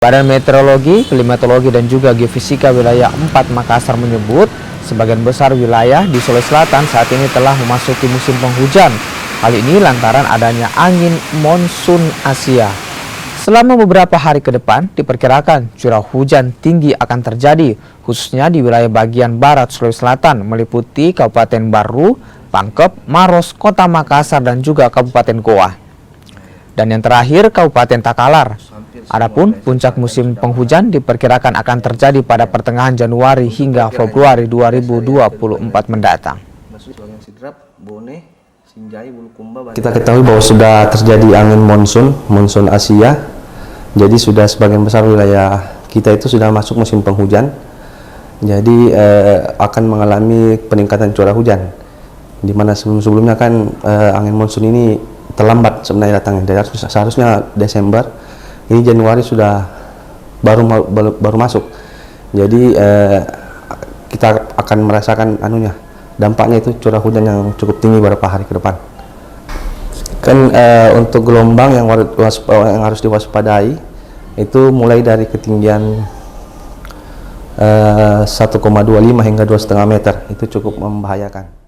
Badan Meteorologi, Klimatologi, dan juga Geofisika wilayah 4 Makassar menyebut sebagian besar wilayah di Sulawesi Selatan saat ini telah memasuki musim penghujan. Hal ini lantaran adanya angin monsun Asia. Selama beberapa hari ke depan diperkirakan curah hujan tinggi akan terjadi, khususnya di wilayah bagian barat Sulawesi Selatan meliputi Kabupaten Baru, Pangkep, Maros, Kota Makassar, dan juga Kabupaten Goa. Dan yang terakhir Kabupaten Takalar. Adapun puncak musim penghujan diperkirakan akan terjadi pada pertengahan Januari hingga Februari 2024 mendatang. Kita ketahui bahwa sudah terjadi angin monsun Asia. Jadi sudah sebagian besar wilayah kita itu sudah masuk musim penghujan. Jadi akan mengalami peningkatan curah hujan. Di mana sebelumnya kan angin monsun ini terlambat sebenarnya datangnya. Seharusnya Desember. Ini Januari sudah baru masuk. Jadi kita akan merasakan dampaknya itu curah hujan yang cukup tinggi beberapa hari ke depan. Kan untuk gelombang yang harus diwaspadai itu mulai dari ketinggian 1,25 hingga 2,5 meter, itu cukup membahayakan.